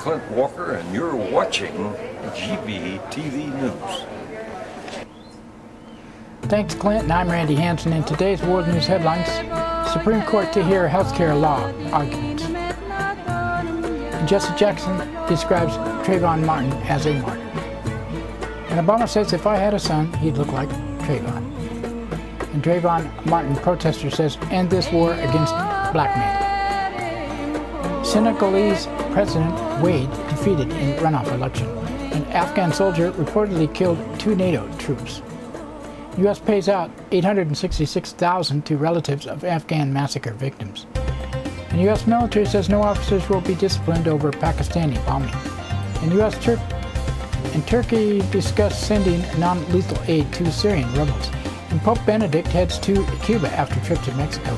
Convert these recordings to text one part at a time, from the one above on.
Clint Walker, and you're watching GVTV News. Thanks, Clint, and I'm Randy Hansen. In today's World News headlines, Supreme Court to hear healthcare law arguments. And Jesse Jackson describes Trayvon Martin as a martyr. And Obama says if I had a son, he'd look like Trayvon. And Trayvon Martin protester says, end this war against blackmail. Senegalese President Wade defeated in runoff election. An Afghan soldier reportedly killed 2 NATO troops. U.S. pays out $866,000 to relatives of Afghan massacre victims. And U.S. military says no officers will be disciplined over Pakistani bombing. And Turkey discussed sending non-lethal aid to Syrian rebels. And Pope Benedict heads to Cuba after trip to Mexico.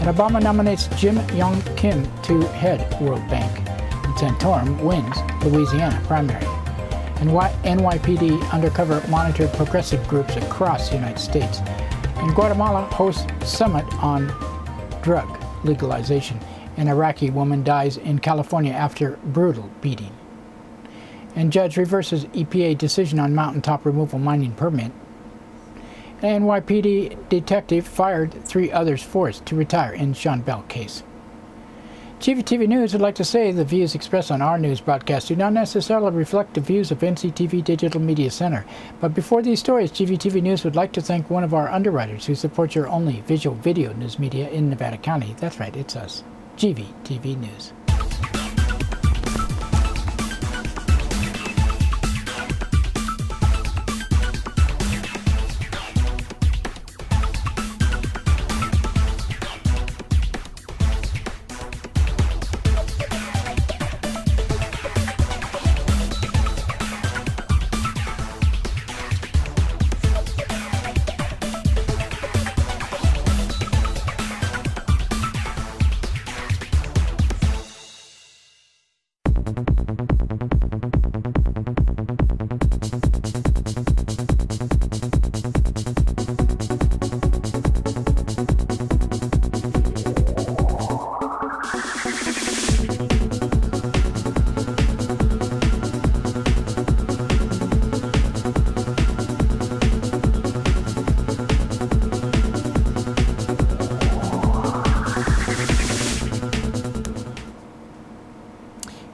And Obama nominates Jim Yong Kim to head World Bank. And Santorum wins Louisiana primary. And NYPD undercover monitored progressive groups across the United States. And Guatemala hosts summit on drug legalization. An Iraqi woman dies in California after brutal beating. And judge reverses EPA decision on mountaintop removal mining permit. An NYPD detective fired 3 others forced to retire in Sean Bell case. GVTV News would like to say the views expressed on our news broadcast do not necessarily reflect the views of NCTV Digital Media Center. But before these stories, GVTV News would like to thank one of our underwriters who supports your only visual video news media in Nevada County. That's right, it's us, GVTV News.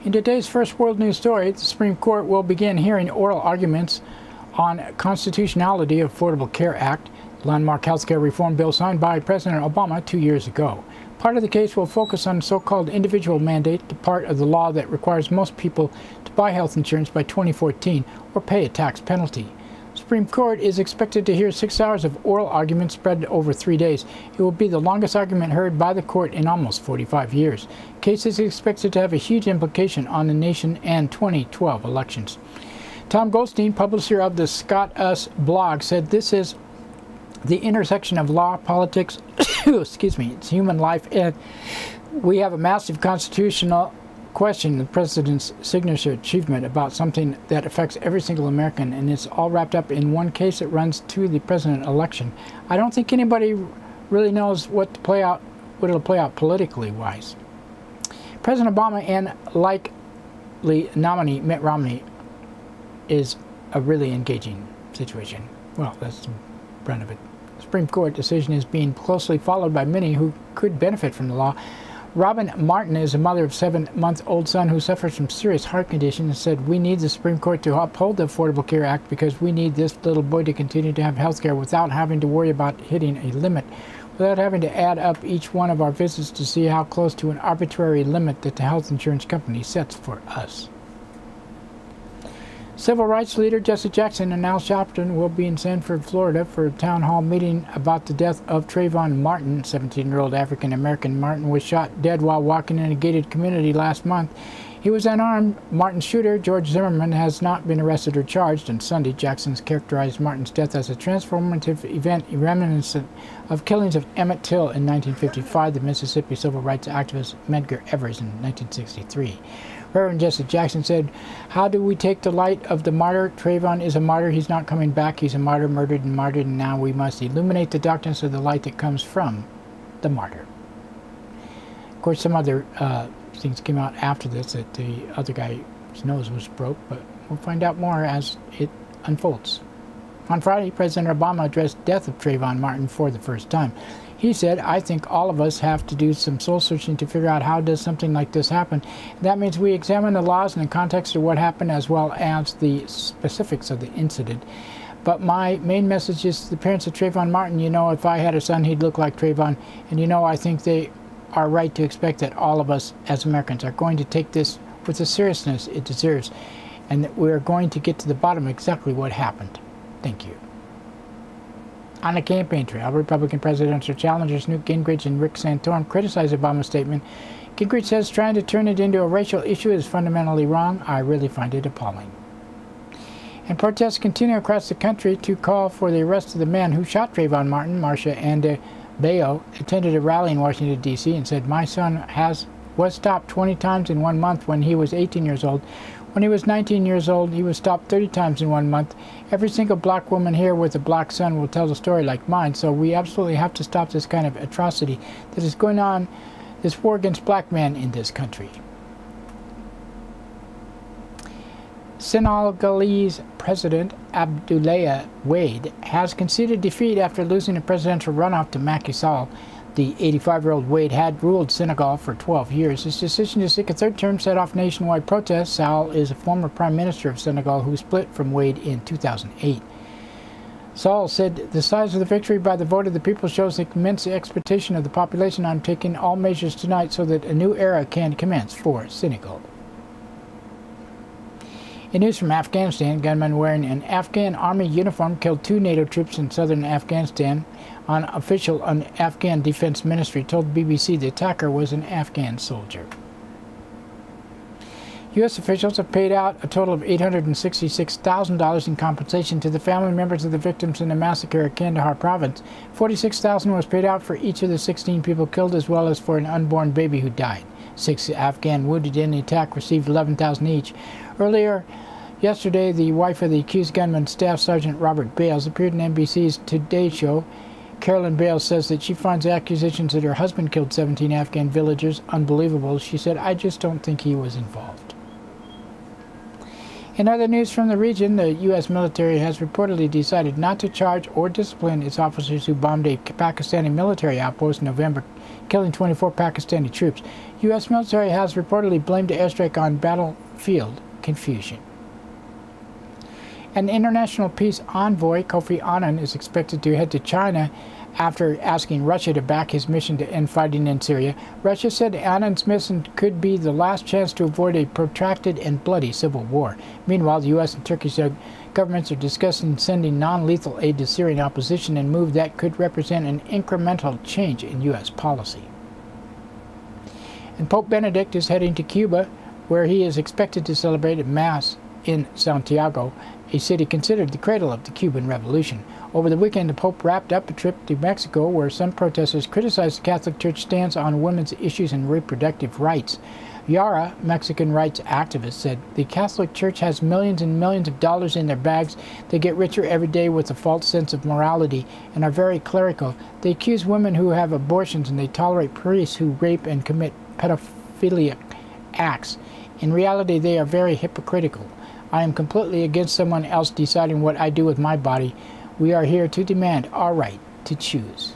In today's first world news story, the Supreme Court will begin hearing oral arguments on constitutionality of Affordable Care Act, landmark healthcare reform bill signed by President Obama 2 years ago. Part of the case will focus on so-called individual mandate, the part of the law that requires most people to buy health insurance by 2014 or pay a tax penalty. Supreme Court is expected to hear 6 hours of oral arguments spread over 3 days. It will be the longest argument heard by the court in almost 45 years. The case is expected to have a huge implication on the nation and 2012 elections. Tom Goldstein, publisher of the Scott Us blog, said this is the intersection of law, politics, excuse me, it's human life, and we have a massive constitutional question, the president's signature achievement about something that affects every single American, and it's all wrapped up in one case that runs to the president election. I don't think anybody really knows what it'll play out politically wise. President Obama and likely nominee Mitt Romney is a really engaging situation. Well, that's the brunt of it. The Supreme Court decision is being closely followed by many who could benefit from the law. Robin Martin is a mother of a 7-month-old son who suffers from serious heart condition and said, we need the Supreme Court to uphold the Affordable Care Act because we need this little boy to continue to have health care without having to worry about hitting a limit, without having to add up each one of our visits to see how close to an arbitrary limit that the health insurance company sets for us. Civil rights leader Jesse Jackson and Al Sharpton will be in Sanford, Florida for a town hall meeting about the death of Trayvon Martin. 17-year-old African-American Martin was shot dead while walking in a gated community last month. He was unarmed. Martin's shooter, George Zimmerman, has not been arrested or charged. On Sunday, Jackson's characterized Martin's death as a transformative event reminiscent of killings of Emmett Till in 1955, the Mississippi civil rights activist Medgar Evers in 1963. Reverend Jesse Jackson said, how do we take the light of the martyr? Trayvon is a martyr. He's not coming back. He's a martyr, murdered and martyred, and now we must illuminate the darkness of the light that comes from the martyr. Of course, some other things came out after this, that the other guy His nose was broke, but we'll find out more as it unfolds. On Friday, President Obama addressed the death of Trayvon Martin for the first time. He said, "I think all of us have to do some soul searching to figure out how does something like this happen. That means we examine the laws and the context of what happened as well as the specifics of the incident. But my main message is to the parents of Trayvon Martin, you know, if I had a son, he'd look like Trayvon. And you know, I think they are right to expect that all of us as Americans are going to take this with the seriousness it deserves, and that we're going to get to the bottom of exactly what happened. Thank you." On the campaign trail, Republican presidential challengers Newt Gingrich and Rick Santorum criticized Obama's statement. Gingrich says trying to turn it into a racial issue is fundamentally wrong. I really find it appalling. And protests continue across the country to call for the arrest of the man who shot Trayvon Martin. Marcia Bayo attended a rally in Washington, D.C. and said, "My son was stopped 20 times in 1 month when he was 18 years old. When he was 19 years old, he was stopped 30 times in 1 month. Every single black woman here with a black son will tell a story like mine, so we absolutely have to stop this kind of atrocity that is going on, this war against black men in this country." Senegalese President Abdoulaye Wade has conceded defeat after losing a presidential runoff to Macky Sall. The 85-year-old Wade had ruled Senegal for 12 years. His decision to seek a third term set off nationwide protests. Sall is a former prime minister of Senegal who split from Wade in 2008. Sall said, "The size of the victory by the vote of the people shows the immense expectation of the population. I'm taking all measures tonight so that a new era can commence for Senegal." In news from Afghanistan, gunmen wearing an Afghan army uniform killed 2 NATO troops in southern Afghanistan. An official on the Afghan Defense Ministry told BBC the attacker was an Afghan soldier. U.S. officials have paid out a total of $866,000 in compensation to the family members of the victims in the massacre at Kandahar province. $46,000 was paid out for each of the 16 people killed, as well as for an unborn baby who died. 6 Afghan wounded in the attack received $11,000 each. Earlier yesterday, the wife of the accused gunman, Staff Sergeant Robert Bales, appeared in NBC's Today Show. Carolyn Bales says that she finds the accusations that her husband killed 17 Afghan villagers unbelievable. She said, "I just don't think he was involved." In other news from the region, the U.S. military has reportedly decided not to charge or discipline its officers who bombed a Pakistani military outpost in November, killing 24 Pakistani troops. U.S. military has reportedly blamed the airstrike on battlefield confusion. An international peace envoy, Kofi Annan, is expected to head to China after asking Russia to back his mission to end fighting in Syria. Russia said Annan's mission could be the last chance to avoid a protracted and bloody civil war. Meanwhile, the U.S. and Turkish governments are discussing sending non-lethal aid to Syrian opposition, a move that could represent an incremental change in U.S. policy. And Pope Benedict is heading to Cuba, where he is expected to celebrate a Mass in Santiago, a city considered the cradle of the Cuban Revolution. Over the weekend, the Pope wrapped up a trip to Mexico, where some protesters criticized the Catholic Church stance on women's issues and reproductive rights. Yara, Mexican rights activist, said the Catholic Church has millions and millions of dollars in their bags. They get richer every day with a false sense of morality and are very clerical. They accuse women who have abortions, and they tolerate priests who rape and commit pedophilic acts. In reality, they are very hypocritical. I am completely against someone else deciding what I do with my body. We are here to demand our right to choose.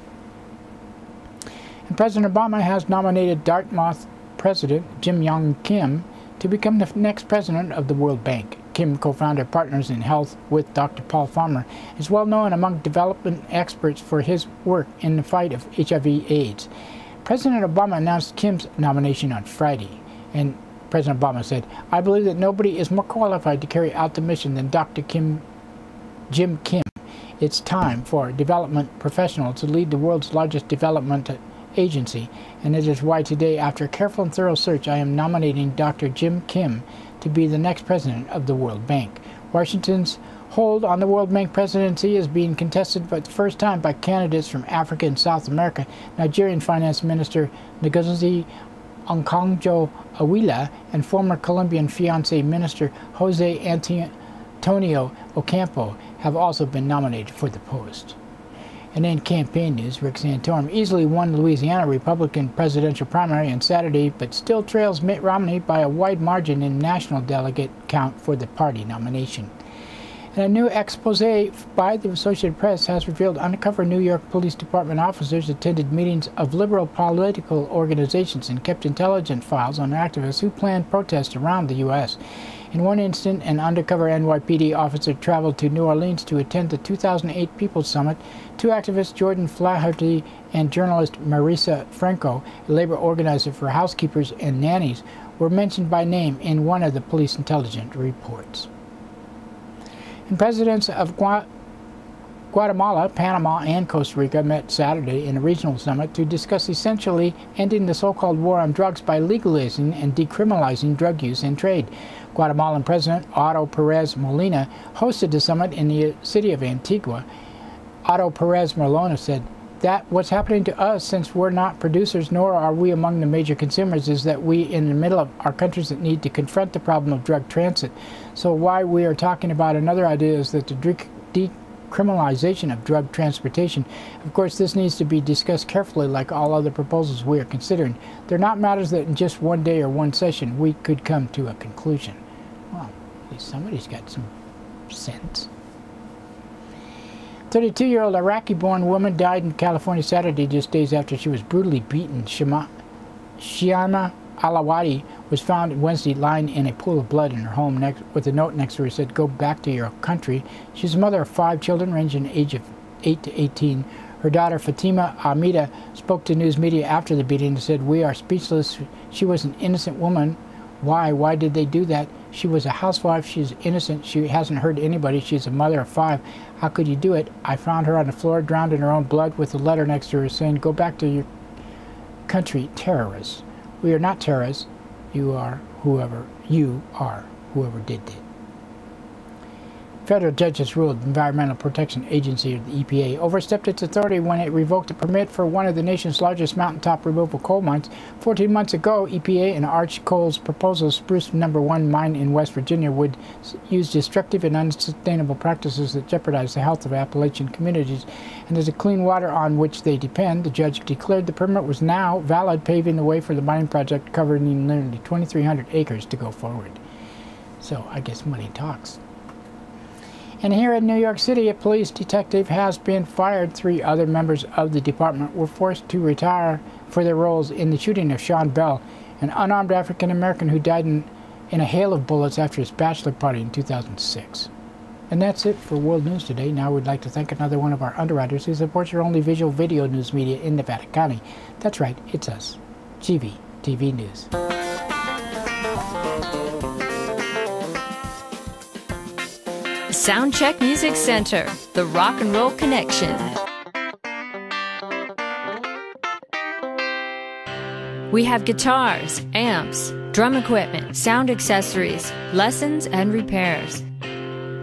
And President Obama has nominated Dartmouth President Jim Young Kim to become the next president of the World Bank. Kim, co-founder Partners in Health with Dr. Paul Farmer, is well known among development experts for his work in the fight of HIV/AIDS. President Obama announced Kim's nomination on Friday, and President Obama said, "I believe that nobody is more qualified to carry out the mission than Dr. Jim Kim. It's time for a development professional to lead the world's largest development agency, and it is why today, after a careful and thorough search, I am nominating Dr. Jim Kim to be the next president of the World Bank." Washington's hold on the World Bank presidency is being contested for the first time by candidates from Africa and South America. Nigerian Finance Minister Ngozi Okonjo-Iweala and former Colombian Fiancé Minister Jose Antonio Ocampo have also been nominated for the post. And in campaign news, Rick Santorum easily won the Louisiana Republican presidential primary on Saturday, but still trails Mitt Romney by a wide margin in national delegate count for the party nomination. And a new expose by the Associated Press has revealed undercover New York Police Department officers attended meetings of liberal political organizations and kept intelligence files on activists who planned protests around the U.S. In one instance, an undercover NYPD officer traveled to New Orleans to attend the 2008 People's Summit. Two activists, Jordan Flaherty and journalist Marisa Franco, a labor organizer for housekeepers and nannies, were mentioned by name in one of the police intelligence reports. And presidents of Guatemala, Panama, and Costa Rica met Saturday in a regional summit to discuss essentially ending the so-called war on drugs by legalizing and decriminalizing drug use and trade. Guatemalan President Otto Perez Molina hosted the summit in the city of Antigua. Otto Perez Molina said that what's happening to us, since we're not producers nor are we among the major consumers, is that we in the middle of our countries that need to confront the problem of drug transit. So why we are talking about another idea is that the decriminalization of drug transportation. Of course, this needs to be discussed carefully like all other proposals we are considering. They're not matters that in just one day or one session we could come to a conclusion. Well, at least somebody's got some sense. 32-year-old Iraqi-born woman died in California Saturday, just days after she was brutally beaten. Shiama Alawadi was found Wednesday lying in a pool of blood in her home with a note next to her that said, "Go back to your country." She's a mother of 5 children ranging in age of 8 to 18. Her daughter Fatima Amida spoke to news media after the beating and said, "We are speechless. She was an innocent woman. Why? Why did they do that? She was a housewife. She's innocent. She hasn't hurt anybody. She's a mother of 5. How could you do it? I found her on the floor, drowned in her own blood, with a letter next to her saying, 'Go back to your country, terrorists.' We are not terrorists. You are whoever did it." Federal judges ruled the Environmental Protection Agency, or the EPA, overstepped its authority when it revoked a permit for one of the nation's largest mountaintop removal coal mines. 14 months ago, EPA and Arch Coal's proposal, Spruce No. 1 mine in West Virginia, would use destructive and unsustainable practices that jeopardize the health of Appalachian communities and the clean water on which they depend. The judge declared the permit was now valid, paving the way for the mining project covering nearly 2,300 acres to go forward. So I guess money talks. And here in New York City, a police detective has been fired. 3 other members of the department were forced to retire for their roles in the shooting of Sean Bell, an unarmed African-American who died in a hail of bullets after his bachelor party in 2006. And that's it for World News today. Now we'd like to thank another one of our underwriters who supports your only visual video news media in Nevada County. That's right, it's us, GVTV News. Soundcheck Music Center, the rock and roll connection. We have guitars, amps, drum equipment, sound accessories, lessons, and repairs.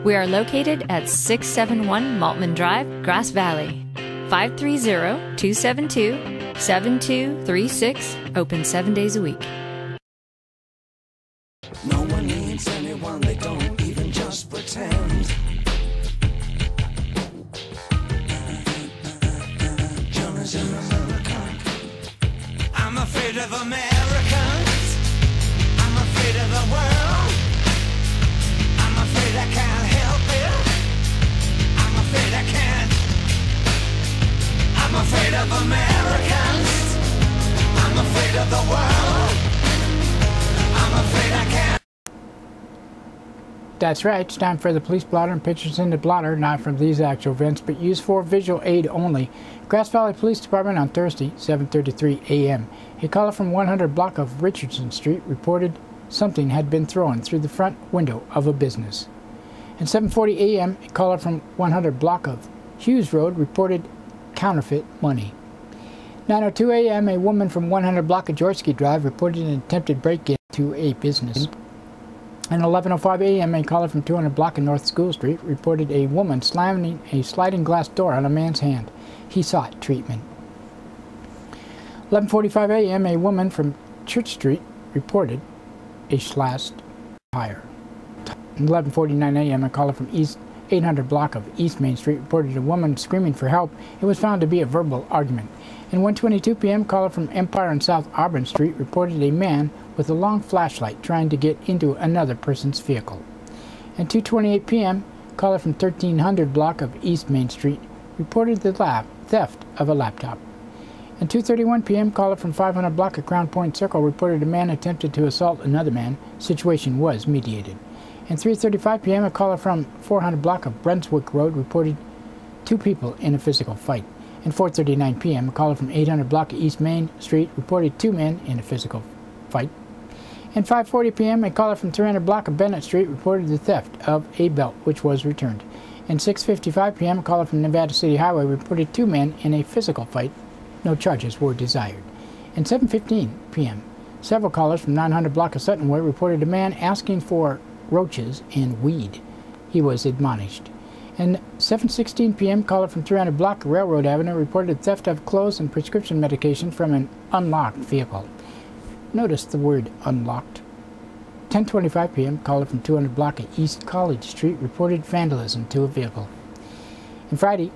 We are located at 671 Maltman Drive, Grass Valley. 530-272-7236, open 7 days a week. No one needs anyone, they don't even just pretend. John is an American. I'm afraid of Americans. I'm afraid of the world. I'm afraid I can't help it. I'm afraid I can't. I'm afraid of Americans. I'm afraid of the world. I'm afraid I can't. That's right, it's time for the police blotter and pictures in the blotter, not from these actual events, but used for visual aid only. Grass Valley Police Department on Thursday, 7:33 a.m. A caller from 100 block of Richardson Street reported something had been thrown through the front window of a business. At 7:40 a.m., a caller from 100 block of Hughes Road reported counterfeit money. 9:02 a.m., a woman from 100 block of Georgesky Drive reported an attempted break-in to a business. And 11:05 a.m., a caller from 200 block of North School Street reported a woman slamming a sliding glass door on a man's hand. He sought treatment. 11:45 a.m., a woman from Church Street reported a slashed tire. 11:49 a.m., a caller from East 800 block of East Main Street reported a woman screaming for help. It was found to be a verbal argument. And 1:22 p.m., caller from Empire and South Auburn Street reported a man with a long flashlight trying to get into another person's vehicle. And 2:28 p.m., caller from 1300 block of East Main Street reported the theft of a laptop. And 2:31 p.m., caller from 500 block of Crown Point Circle reported a man attempted to assault another man. Situation was mediated. And 3:35 p.m., a caller from 400 block of Brunswick Road reported 2 people in a physical fight. And 4:39 p.m., a caller from 800 block of East Main Street reported 2 men in a physical fight. And 5:40 p.m., a caller from 300 block of Bennett Street reported the theft of a belt, which was returned. And 6:55 p.m., a caller from Nevada City Highway reported 2 men in a physical fight. No charges were desired. And 7:15 p.m., several callers from 900 block of Sutton Way reported a man asking for roaches and weed. He was admonished. And 7:16 p.m., caller from 300 block of Railroad Avenue reported theft of clothes and prescription medication from an unlocked vehicle. Notice the word unlocked. 10:25 p.m., caller from 200 block of East College Street reported vandalism to a vehicle. And Friday,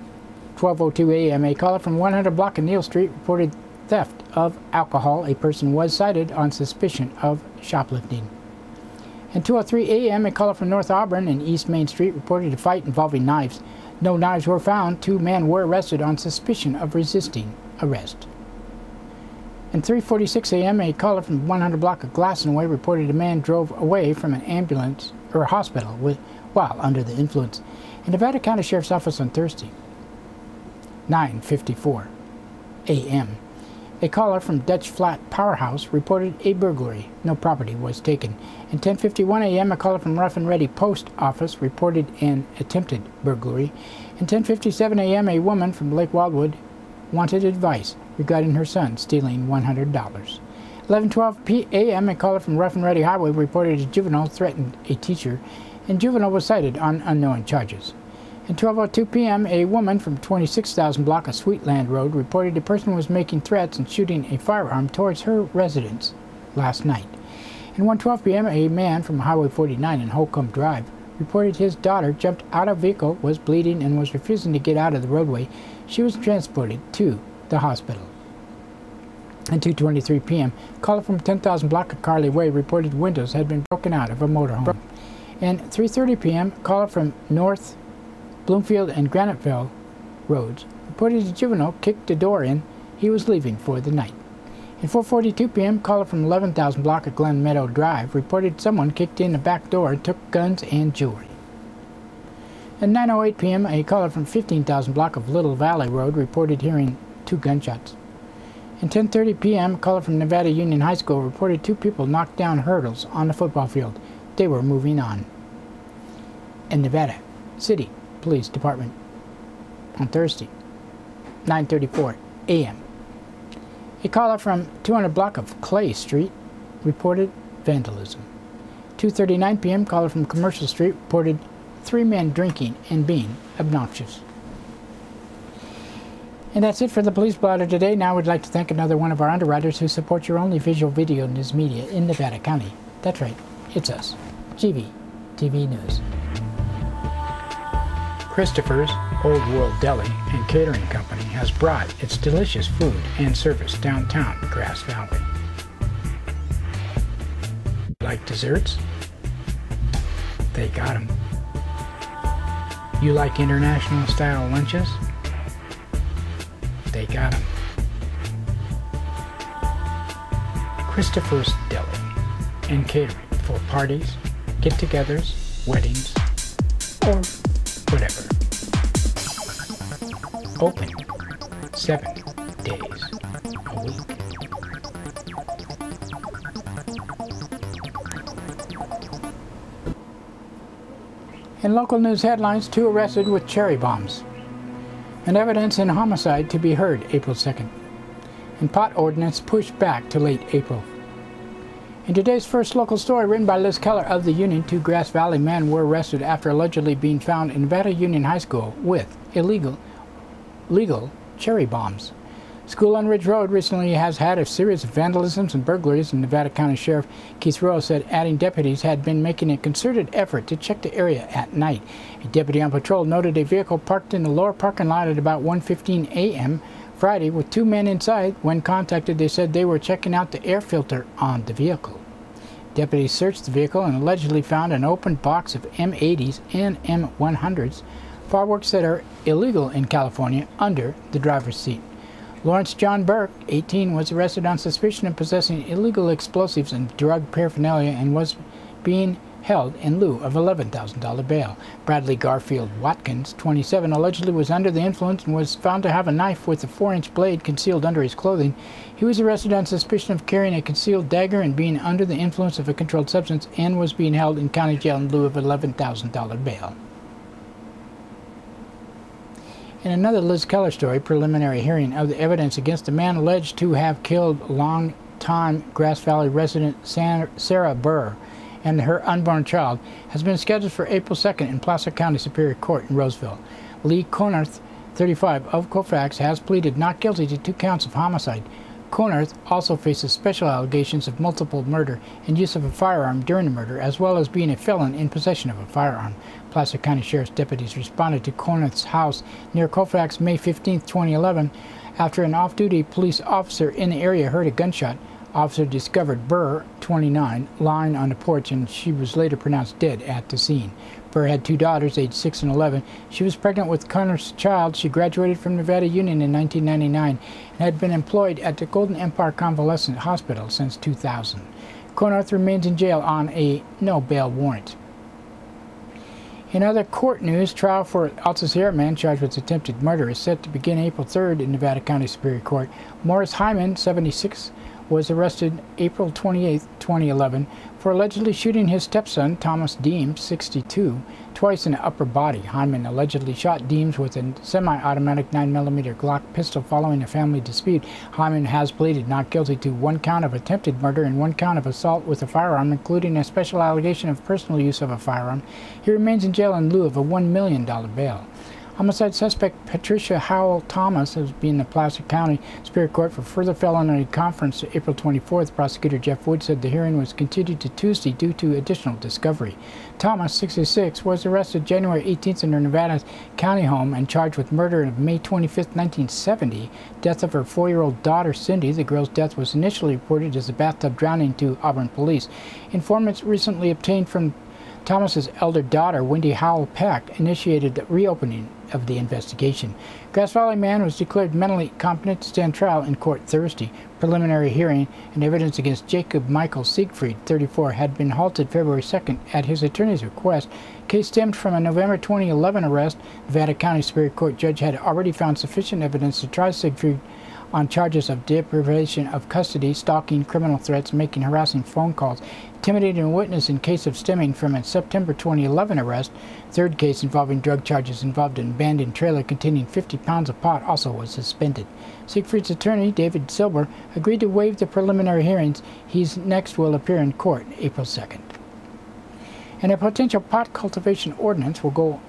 12:02 a.m., a caller from 100 block of Neal Street reported theft of alcohol. A person was cited on suspicion of shoplifting. And 2:03 a.m., a caller from North Auburn and East Main Street reported a fight involving knives. No knives were found. 2 men were arrested on suspicion of resisting arrest. And 3:46 a.m., a caller from 100 block of Glasson Way reported a man drove away from an ambulance or a hospital while under the influence. In Nevada County Sheriff's Office on Thursday, 9:54 a.m., a caller from Dutch Flat Powerhouse reported a burglary. No property was taken. And 10:51 a.m., a caller from Rough and Ready Post Office reported an attempted burglary. And 10:57 a.m., a woman from Lake Wildwood wanted advice regarding her son stealing $100. 11:12 a.m., a caller from Rough and Ready Highway reported a juvenile threatened a teacher, and juvenile was cited on unknown charges. At 12:02 p.m., a woman from 26,000 block of Sweetland Road reported a person was making threats and shooting a firearm towards her residence last night. At 1:12 p.m., a man from Highway 49 and Holcomb Drive reported his daughter jumped out of a vehicle, was bleeding, and was refusing to get out of the roadway. She was transported to the hospital. At 2:23 p.m., a caller from 10,000 block of Carly Way reported windows had been broken out of a motorhome. And 3:30 p.m., a caller from North Bloomfield and Graniteville roads reported a juvenile kicked a door in. He was leaving for the night. At 4:42 p.m., caller from 11,000 block of Glen Meadow Drive reported someone kicked in the back door and took guns and jewelry. At 9:08 p.m., a caller from 15,000 block of Little Valley Road reported hearing 2 gunshots. At 10:30 p.m., a caller from Nevada Union High School reported 2 people knocked down hurdles on the football field. They were moving on. In Nevada City Police Department on Thursday, 9:34 a.m., a caller from 200 block of Clay Street reported vandalism. 2:39 p.m., caller from Commercial Street reported 3 men drinking and being obnoxious. And that's it for the Police Blotter today. Now we'd like to thank another one of our underwriters who support your only visual video news media in Nevada County. That's right, it's us, GVTV News. Christopher's Old World Deli and Catering Company has brought its delicious food and service downtown Grass Valley. Like desserts? They got them. You like international style lunches? They got them. Christopher's Deli and Catering for parties, get-togethers, weddings, or whatever. Open 7 days a week. In local news headlines, 2 arrested with cherry bombs. And evidence in homicide to be heard April 2nd. And pot ordinance pushed back to late April. In today's first local story, written by Liz Keller of the Union, 2 Grass Valley men were arrested after allegedly being found in Nevada Union High School with legal cherry bombs. School on Ridge Road recently has had a series of vandalisms and burglaries, and Nevada County Sheriff Keith Rowe said adding deputies had been making a concerted effort to check the area at night. A deputy on patrol noted a vehicle parked in the lower parking lot at about 1:15 a.m. Friday with 2 men inside. When contacted, they said they were checking out the air filter on the vehicle. Deputies searched the vehicle and allegedly found an open box of M80s and M100s, fireworks that are illegal in California, under the driver's seat. Lawrence John Burke, 18, was arrested on suspicion of possessing illegal explosives and drug paraphernalia and was being held in lieu of $11,000 bail. Bradley Garfield Watkins, 27, allegedly was under the influence and was found to have a knife with a 4-inch blade concealed under his clothing. He was arrested on suspicion of carrying a concealed dagger and being under the influence of a controlled substance and was being held in county jail in lieu of $11,000 bail. In another Liz Keller story, preliminary hearing of the evidence against the man alleged to have killed longtime Grass Valley resident Sarah Burr and her unborn child has been scheduled for April 2nd in Placer County Superior Court in Roseville. Lee Conarth, 35, of Colfax, has pleaded not guilty to 2 counts of homicide. Conarth also faces special allegations of multiple murder and use of a firearm during the murder, as well as being a felon in possession of a firearm. Placer County Sheriff's deputies responded to Conarth's house near Colfax May 15, 2011, after an off-duty police officer in the area heard a gunshot. Officer discovered Burr, 29, lying on the porch, and she was later pronounced dead at the scene. Burr had 2 daughters, aged 6 and 11. She was pregnant with Conarth's child. She graduated from Nevada Union in 1999 and had been employed at the Golden Empire Convalescent Hospital since 2000. Conarth remains in jail on a no-bail warrant. In other court news, trial for Alta Sierra man charged with attempted murder is set to begin April 3rd in Nevada County Superior Court. Morris Hyman, 76, was arrested April 28, 2011, for allegedly shooting his stepson, Thomas Deems, 62, twice in the upper body. Hyman allegedly shot Deems with a semi-automatic 9mm Glock pistol following a family dispute. Hyman has pleaded not guilty to 1 count of attempted murder and 1 count of assault with a firearm, including a special allegation of personal use of a firearm. He remains in jail in lieu of a $1 million bail. Homicide suspect Patricia Howell Thomas has been in the Placer County Superior Court for further felony conference to April 24th. Prosecutor Jeff Wood said the hearing was continued to Tuesday due to additional discovery. Thomas, 66, was arrested January 18th in her Nevada county home and charged with murder of May 25th, 1970, death of her 4-year-old daughter Cindy. The girl's death was initially reported as a bathtub drowning to Auburn police. Informants recently obtained from Thomas's elder daughter, Wendy Howell Peck, initiated the reopening of the investigation. Grass Valley man was declared mentally competent to stand trial in court Thursday. Preliminary hearing and evidence against Jacob Michael Siegfried, 34, had been halted February 2nd at his attorney's request. Case stemmed from a November 2011 arrest. Nevada County Superior Court judge had already found sufficient evidence to try Siegfried on charges of deprivation of custody, stalking, criminal threats, making harassing phone calls, intimidating a witness in case of stemming from a September 2011 arrest. Third case involving drug charges involved an abandoned trailer containing 50 pounds of pot also was suspended. Siegfried's attorney, David Silber, agreed to waive the preliminary hearings. He next will appear in court April 2nd. And a potential pot cultivation ordinance will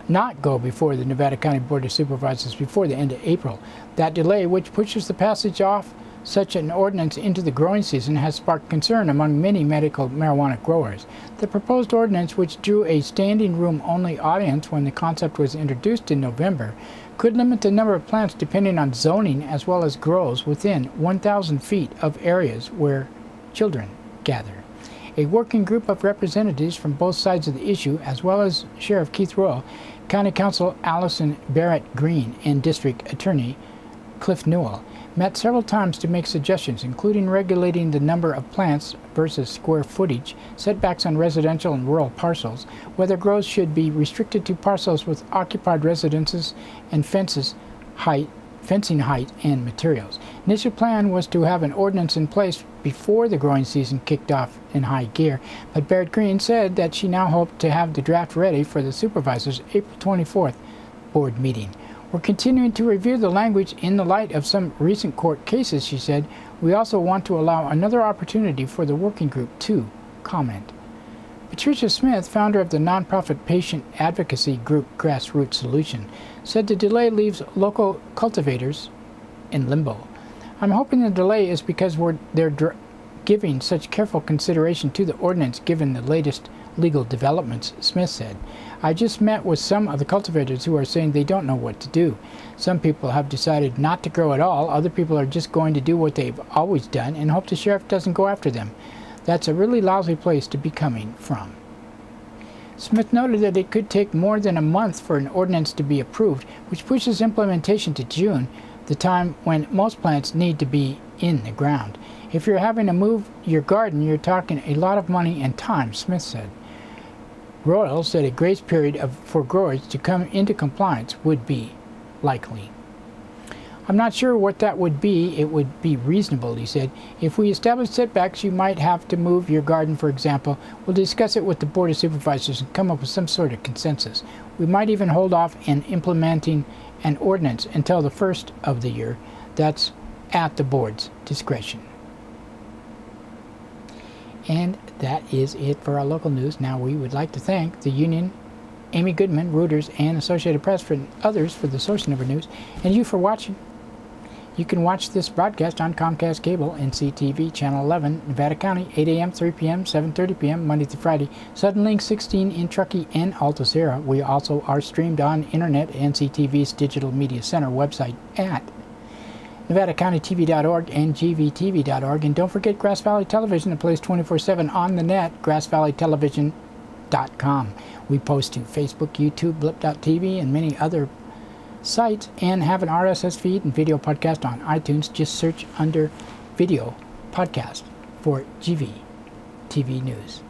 not go before the Nevada County Board of Supervisors before the end of April. That delay, which pushes the passage off such an ordinance into the growing season, has sparked concern among many medical marijuana growers. The proposed ordinance, which drew a standing room only audience when the concept was introduced in November, could limit the number of plants depending on zoning as well as grows within 1,000 feet of areas where children gather. A working group of representatives from both sides of the issue, as well as Sheriff Keith Royal, County Counsel Allison Barrett Green, and District Attorney Cliff Newell, met several times to make suggestions, including regulating the number of plants versus square footage, setbacks on residential and rural parcels, whether grows should be restricted to parcels with occupied residences, and fencing height and materials. Initial plan was to have an ordinance in place before the growing season kicked off in high gear, but Barrett Green said that she now hoped to have the draft ready for the supervisors' April 24th board meeting. We're continuing to review the language in the light of some recent court cases, she said. We also want to allow another opportunity for the working group to comment. Patricia Smith, founder of the nonprofit patient advocacy group Grassroots Solution, said the delay leaves local cultivators in limbo. I'm hoping the delay is because they're giving such careful consideration to the ordinance given the latest legal developments, Smith said. I just met with some of the cultivators who are saying they don't know what to do. Some people have decided not to grow at all. Other people are just going to do what they've always done and hope the sheriff doesn't go after them. That's a really lousy place to be coming from. Smith noted that it could take more than a month for an ordinance to be approved, which pushes implementation to June, the time when most plants need to be in the ground. If you're having to move your garden, you're talking a lot of money and time, Smith said. Royal said a grace period for growers to come into compliance would be likely. I'm not sure what that would be. It would be reasonable, he said. If we establish setbacks, you might have to move your garden, for example. We'll discuss it with the Board of Supervisors and come up with some sort of consensus. We might even hold off in implementing an ordinance until the first of the year. That's at the board's discretion. And that is it for our local news. Now we would like to thank the Union, Amy Goodman, Reuters, and Associated Press and others for the sourcing of our news, and you for watching. You can watch this broadcast on Comcast Cable, NCTV, Channel 11, Nevada County, 8 a.m., 3 p.m., 7:30 p.m., Monday through Friday, Southern Link 16 in Truckee and Alta Sierra. We also are streamed on internet at NCTV's Digital Media Center website at NevadaCountyTV.org and GVTV.org. And don't forget Grass Valley Television that plays 24/7 on the net, GrassValleyTelevision.com. We post to Facebook, YouTube, Blip.tv, and many other sites, and have an RSS feed and video podcast on iTunes. Just search under Video Podcast for GVTV News.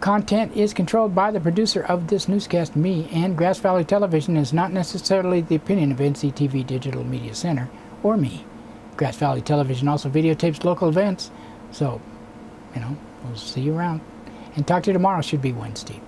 Content is controlled by the producer of this newscast, me, and Grass Valley Television is not necessarily the opinion of NCTV Digital Media Center or me. Grass Valley Television also videotapes local events, so, we'll see you around. And talk to you tomorrow, should be Wednesday.